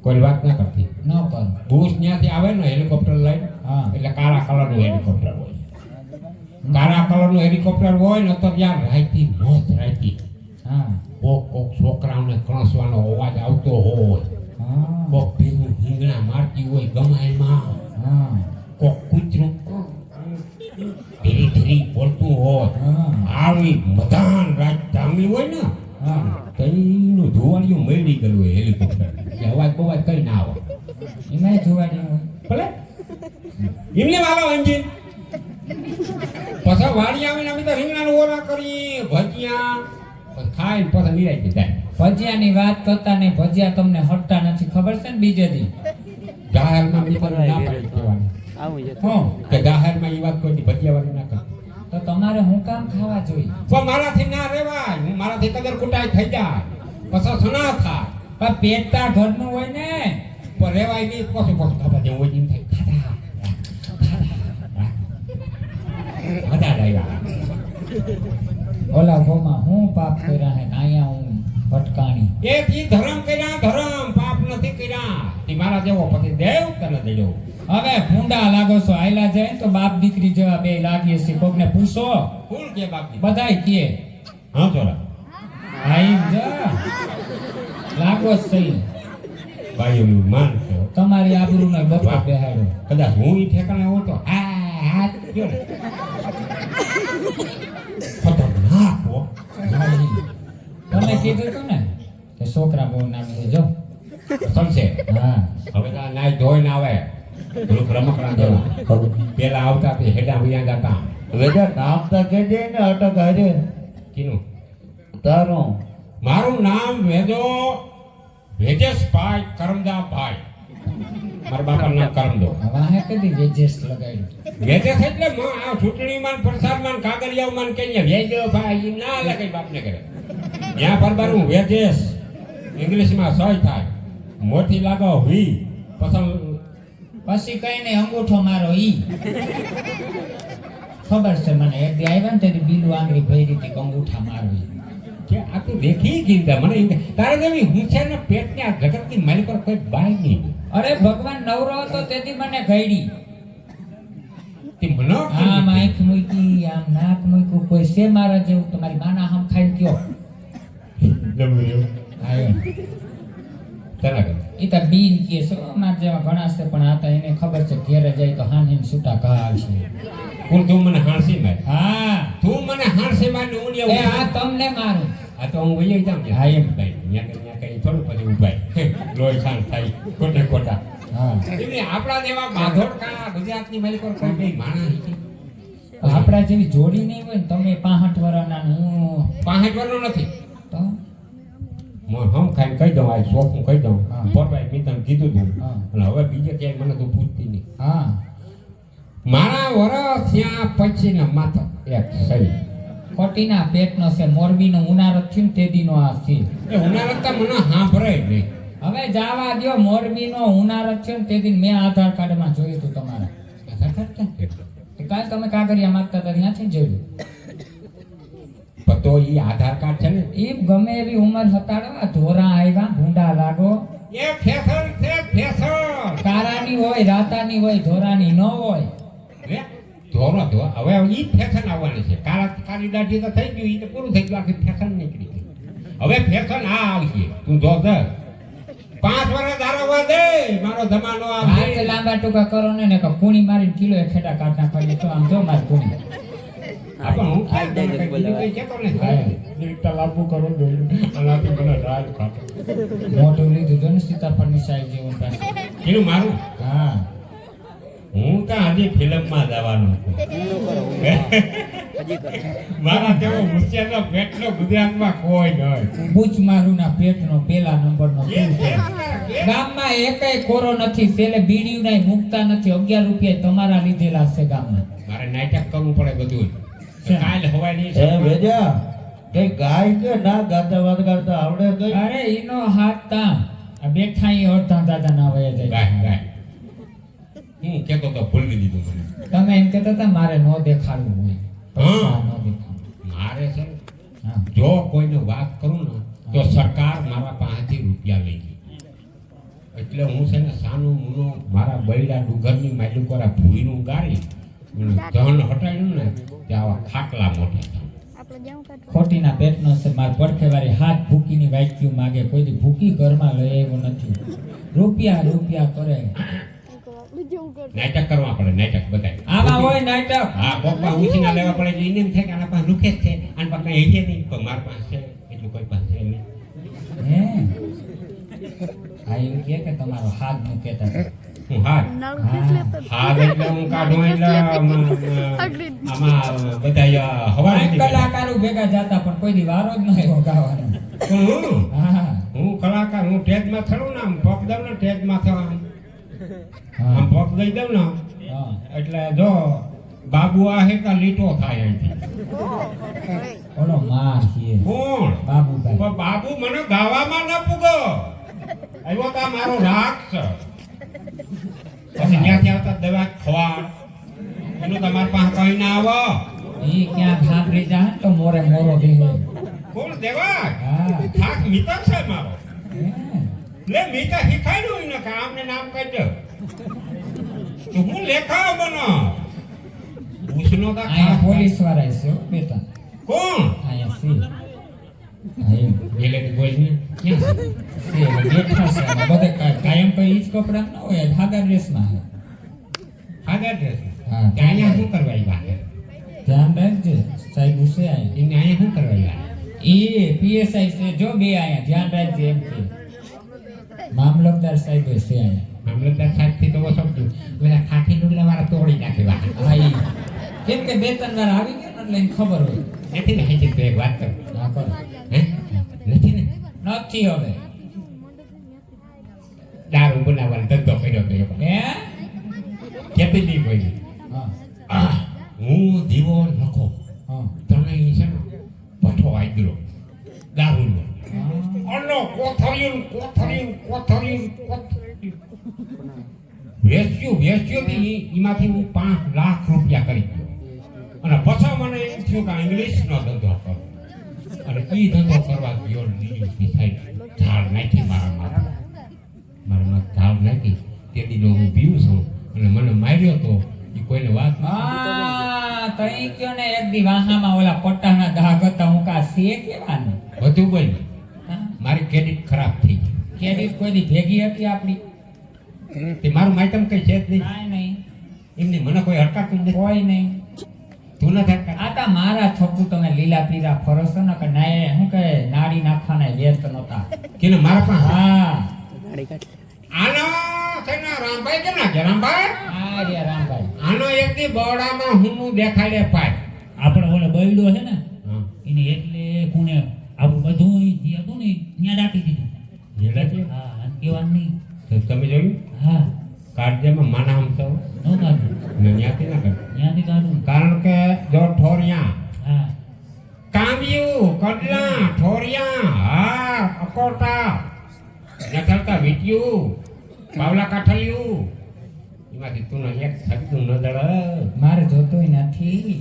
કોઈ વાત ના કરતી ન કર. ભૂસ ત્યાંથી આવે ને હેલિકોપ્ટર લઈને હા. એટલે કાળા કલરનું હેલિકોપ્ટર હોય. કાળા કલરનું હેલિકોપ્ટર હોય ને તો ત્યાં રાયતી મોત રાયતી હા. કોક છોકરાઓને કણસવાનો અવાજ આવતો હોય, હા. કોક ભેગું હિંગણા મારતી હોય ગમાયમાં, હા. કોક કૂતરું ધીરે ધીરે બોલતું હોય. હા. આવી મધાન રાત ધામલી હોય ને હા. તો એનું ધોવાળિયું મળી ગયેલું હોય હેલિકોપ્ટર એટલે અવાજ બવાજ કઈ ના આવે. એમાંય જોવાની હોય. ભલે એમને વાલો એન્જિન પછી વાડી આવીને અમે તો રીંગણાનું ઓરા કરી ભજીયા પછી ખાઈને પછી નિરાઈ જાય. ભજીયાની વાત કરતા ને ભજીયા તમને હટતા નથી ખબર છે ને બીજે દી. જાહેરમાં બી મને ના પાડી દેવાની હું કે જાહેરમાં એ વાત કોઈ ભજીયા વાળી ના કર. તો તમારે હું કામ ખાવા જોઈએ? પણ મારાથી ના રેવાય, હું મારાથી કદર કુટાઈ થઈ જાય પછી સના થાય પણ પેટતા ઘરનું હોય ને. પણ રેવાય નહીં પછી ખાવા જેવું હોય એમ થાય ખાધા બધા લાવ્યા. ઓલા ગોમાં હું પાપ કર્યા હે અહીંયા હું ભટકાણી. એથી ધર્મ કર્યા ધર્મ પાપ નથી કર્યા. તે મારા જેવો પતિ દેવ તને દેજો. હવે ભૂંડા લાગો છો, આયલા જાય તો બાપ દીકરી જેવા બે લાગીએ છે. કોકને પૂછો, કોણ કે બાકી બધાય કે હા ચોરા આઈ જા લાગો જ સહી. ભાઈ એમ માન છે. તમારી આબરૂનો બફા બેહાડો. કદાચ હું ઈ ઠેકાણે હોઉં તો હાથ ગયો ને ખતરનાક હો. તમે કીધું તું ને કે છોકરા બહુ નામે છે જો. સમજે હા. હવે તો આ નાઈ ધોઈને આવે થોડુંક રમકડા જેવા. પેલા આવતા તે હેડા વિયા જતા. વેદા નામ તો કે દે ને અટક હારે કીનું તારું મારું નામ વેજેશભાઈ કરમદાભાઈ. મારા બાપાનું નામ કરમદો. હવે હે કદી વેજેસ લગાડ્યું. વેજેશ એટલે આ ચૂંટણીમાં પ્રસારમાં કાગળિયામાં કહીએ વેજભાઈ એમ ના લગાઈ બાપને કરે. ત્યાં પરબારું વેજેશ ઇંગ્લિશમાં સહી થાય. મોટી લાગો વી પછી કઈ નહીં અંગૂઠો મારો ઈ. ખબર છે મને એક દી આવ્યા ને તેથી બીલું આંગળી ભરી હતી અંગૂઠા મારો ઈ. કે આ તું દેખી ગઈ મને તારે જેવી હુંછેર ને પેટને આ જગતની મારી પર કોઈ બાય નહીં. અરે ભગવાન નવરો હતો તેથી મને ઘડી. તે મને આમ આંખ મૂકી આમ નાક મૂક્યું. કોઈ છે મારા જેવું તમારી માના હમ ખાઈ કયો. હા એમ. ઈ તો બીન કે છે અમાર જેવા ઘણા છે પણ આ તો એને ખબર છે ઘેરે જાય તો હાંજીને છૂટા ઘા આવશે. કોણ તું મને હાંસી માર. હા તું મને હાંસી માર ને હું એ આ તમને મારું. આ તો હું વહી જાઉં. હા એમ. ભાઈ ત્યાં કઈ થોડું પછી ઉભાય લોહી શાંત થાય ખોટે ખોટા. હા એટલે આપણા જેવા બાધોડકા ગુજરાતની માલિકો કોઈ બે માણસ છે. આપડા જેવી જોડી નહીં હોય ને તમે 65 વર્ષના ને હું 65 વર્ષનો નથી. તો હમ ખાઈને કહી દઉં આ શોખું કહી દઉં. હા. પોરભાઈ મેં તને કીધું હતું હા. અને હવે બીજે ક્યાંય મને તું પૂછતી નહીં. હા મારા વરસ ત્યાં પછી ને માથા એક સહી કોટીના પેટનો છે. મોરબીનો ઉનાળો થયું ને તે દીનો આ છે. એ ઉનાળા મને સાંભળે જ નહીં. હવે જાવા દ્યો. મોરબીનો ઉનાળો થયો ને તે દી મેં આધાર કાર્ડમાં જોયું હતું તમારા. કાલ તમે કાગળિયા માંગતા હતા ત્યાંથી જોયું. તો ઈ આધાર કાર્ડ છે ને એ ગમે એવી ઉંમર હતાડો આ ધોરા આવ્યા ભૂંડા લાગો. એ ફેશન છે ફેશન. કારાની હોય રાતાની હોય ધોરાની ન હોય. લે ધોરો ધો હવે ઈ ફેશન આવવાની છે. કાળી દાઢી તો થઈ ગયું ઈ તો પૂરું થઈ ગયું. આખી ફેશન નીકળી ગઈ. હવે ફેશન આ આવશે. તું જો દે 5 વર્ષ દારોવા દે મારો જમાનો હાથ આવશે. લાંબા ટૂંકા કરો ને કે કુણી મારીને કિલો એ ખેડા કાઢ નાખવાની. તો આમ જો મારી કુણી આપણ હું ખાઈ દઉં કઈ બીજું કઈ કેતો ને એકતા લાગુ કરો જોઈએ આનાથી મને રાજ ખાતો. મોઢું લીધું જો ને સીતાફળની સાઈઝ જેવું પાસે. કીધું મારું હા હું તો હજી ફિલ્મમાં જવાનો છું. મારા તેવો મુસ્યાનો પેટનો ગુજરાતમાં કોઈ નહીં. બુચ મારુના પેટનો પેલા નંબરનો ફૂલ છે. ગામમાં એકેય કોરો નથી. પેલે બીડીયું નાય મુકતા નથી. 11 રૂપિયા તમારા લીધેલા છે ગામમાં. મારે નાટક કરવું પડે બધું. કાલ હવાની એ વેદા કઈ ગાય કે ના ગાતા વાત કરતા આવડે કઈ અરે ઈનો હાથ તામ આ બેઠા ઈ અડધા દાદા ના વયા જાય. ગાય ગાય હું કેતો તો ભૂલી દીધું મને. તમે એમ કહેતા હતા મારે નો દેખાડવું હોય. પૈસા નો દેખાડવું. મારે છે ને હા જો કોઈને વાત કરું ને તો સરકાર મારા પાસેથી રૂપિયા લઈ ગઈ. એટલે હું છે ને સાનું મુનું મારા બૈડા ડુંગરની માયલું કોરા ભૂઈનું ગાળી અને ધન હટાડ્યું ને તે આવા ખાટલા મોટા થયા. ખોટીના પેટનો છે માર પડખે વાળી હાથ ભૂકીની વાક્યું માગે કોઈ દી ભૂકી ઘરમાં લઈ આવ્યો નથી. રૂપિયા રૂપિયા કરે. નાટક કરવા પડે, નાટક બધાય. આમાં હોય નાટક. હા, કોકમાં ઉછીના લેવા પડે એટલે એને એમ થાય કે આના પાસે રૂખે જ છે, આના પાસે કઈ હેજે નહીં, પણ મારા પાસે છે એટલું કોઈ પાસે છે નહીં. હે આ એવું કે તમારો હાથ નું કહેતા હતા. હું હાથ એટલે હું કાઢું એટલે આમાં બધા હવા કલાકારો ભેગા જતા પણ કોઈ દી વારો જ ન આવ્યો ગાવાનો. હા હું કલાકાર, હું ટેજમાં થયું ને આમ પગ દઉં ને ટેજમાં થવા આમ પગ દઈ દઉં ને હા એટલે જો બાબુ આ હેકા લીટો થાય અહીંથી. ઓલો માર છે કોણ? બાબુભાઈ. પણ બાબુ મને ગાવામાં ન પૂગો, આવ્યો તો આ મારો રાગ છે. પછી ત્યાંથી આવતા દવા ખવાડ એનું તમારી પાસે કઈ ના આવો. ઈ ક્યાં સાંભળી જા તો મોરે મોરો દેહે. કોણ દેવા? હા થાક મિતક છે મારો. હે. લે મિતા શીખાડ્યું ને કે આમને નામ કહી દો તો હું લેખા બનો ઉસનો કા અહીંયા પોલીસ વાળા છે હો બેટા. કોણ? અહીંયા છે. આયમ એટલે તો બોલ ને ક્યાં છે? છે બેઠા છે આમાં બધે કાયમ તો ઈ જ કપડાં ન હોય સાદા ડ્રેસમાં છે. આગળ ડ્રેસ હા અહીંયા શું કરવા આવ્યા? ધ્યાન રાખજે સાહેબ છે અહીંયા. એને અહીંયા શું કરવા આવ્યા? એ પીએસઆઈ છે જો બે અહીંયા ધ્યાન રાખજે એમ કે મામલતદાર સાહેબ છે અહીંયા. મામલતદાર સાહેબ થી તો સમજુ પેલા ખાખી ડુંગરા વાળા તોડી નાખે વાહ. હા ઈ કેમ કે બે ત્રણ વાર આવી ગયો ને એટલે એને ખબર હોય. નથી ને હેજી તો એક વાત કર. હા કરો. હે નથી ને નથી હવે. દારૂ બનાવવાનો ધંધો કર્યો તો એ હે કેતી નહીં કોઈ. હા હું દીવો લખો હા તમે છે ને પઠો આવી ગયો દારૂનો. હા. અનો કોથળિયું વેચ્યું થી એમાંથી હું 5 લાખ રૂપિયા કરી ગયો. અને પછી મને એમ થયું કે ઇંગ્લિશનો ધંધો કરો. અને એ ધંધો કરવા ગયો લીલી સાઈડ ઝાડ નાખી મારા માથે ઝાડ નાખી તે દીનો હું પીવું છું અને મને માર્યો તો એ કોઈને વાત હા તઈ કયો ને એક દી વાહામાં ઓલા પટ્ટાના દાગ હતા હું કા છે કેવાનું. બધું બોલ. હા? મારી ક્રેડિટ ખરાબ થઈ ગઈ. ક્રેડિટ કોઈ દી ભેગી હતી આપણી? તે મારું માઇટમ કઈ છે જ નહીં. કાંઈ નહીં. એમને મને કોઈ હરકાતું જ નથી. કોઈ નહીં. તું નથી હરકાત. આ તા મારા છોકરું તમે લીલા પીરા ફરસો ને કે ના હું કે નાડી નાખવાના વ્યસ્ત નહોતા. કે ને મારા પાસે હા આનો છે ને રામભાઈ કેમ ના કે રામભાઈ હા રે રામભાઈ. આનો એક દી બોડામાં હું દેખાડે પાય. આપણે ઓલો બૈડો છે ને હા એને એટલે કોને આપણું બધું જે હતું ને ત્યાં દાટી દીધું. એટલે કે હા આમ કહેવાનું નહીં. તો તમે જોયું હા કાઢજેમાં માના આમ તો ન કાઢું ને ત્યાંથી ના કાઢ. ત્યાંથી કાઢું. કારણ કે જો ઠોરિયા હા કાંબિયું કડલા ઠોરિયા હા અકોટા નકલતા વીટ્યું પાવલા કાઠલિયું એમાંથી તું એક શબ્દ ન દળ. મારે જોતોય નથી.